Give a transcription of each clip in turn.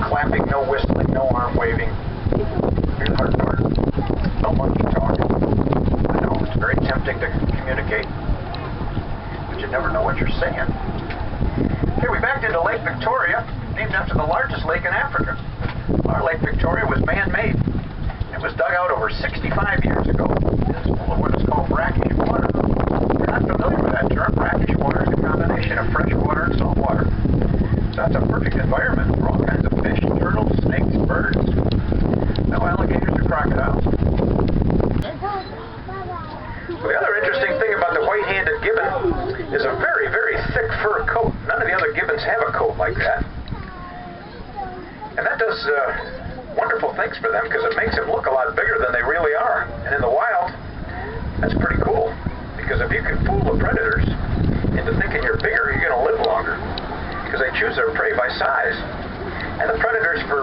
clapping, no whistling, no arm waving. Here's the hard part. No monkey talk. I know, it's very tempting to communicate, but you never know what you're saying. Okay, we backed into Lake Victoria, named after the largest lake in Africa. Our Lake Victoria was man-made. It was dug out over 65 years ago. It's full of what is called brackish water. If you're not familiar with that term, brackish water is a combination of fresh water and salt water. So that's a perfect environment for all kinds of fish, turtles, snakes, birds. No alligators or crocodiles. So the other interesting thing about the white-handed gibbon is a very, very thick fur coat. None of the other gibbons have a coat like that. And that does wonderful things for them because it makes them look a lot bigger than they really are. And in the wild, that's pretty cool. Because if you can fool the predators into thinking you're bigger, you're going to live longer. Because they choose their prey by size. And the predators for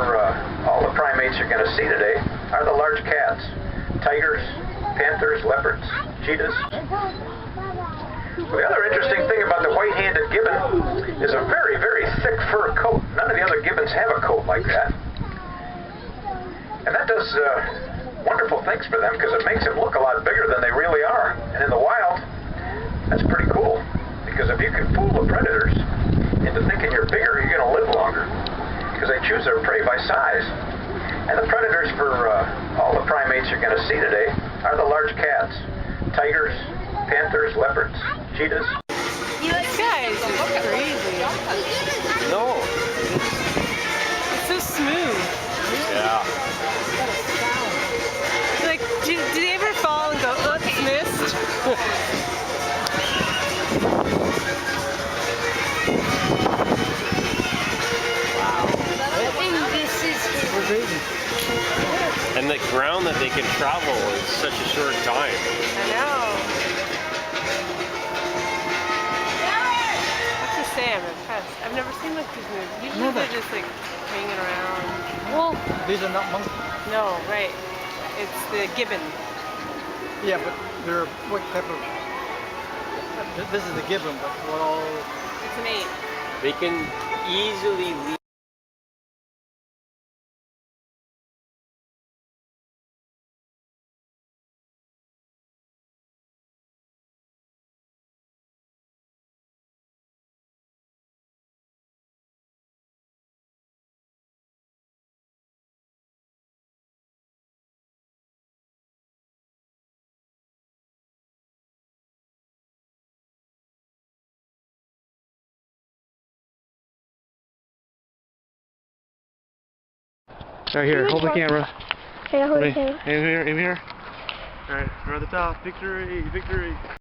all the primates you're going to see today are the large cats, tigers, panthers, leopards, cheetahs. The other interesting thing about the white-handed gibbon is a very, very thick fur coat. None of the other gibbons have a coat like that. And that does wonderful things for them because it makes them look a lot bigger than they really are. And in the wild, that's pretty cool. Because if you can fool the predators into thinking you're bigger, you're going to live longer. Because they choose their prey by size. And the predators for all the primates you're going to see today are the large cats, tigers, panthers, leopards, cheetahs. This guy is just crazy. No. It's so smooth. Yeah. Like, do they ever fall and go, oh, it's missed? And the ground that they can travel in such a short time. I know. I have to say, I'm impressed. I've never seen like these movies. Usually they're just like hanging around. Well, these are not monkeys. No, right. It's the gibbon. Yeah, but they're what type of? This is the gibbon, but what all? It's an ape. They can easily leave. Right here, hold the camera. Okay, hold the camera. Aim here, aim here. Alright, we're at the top. Victory, victory.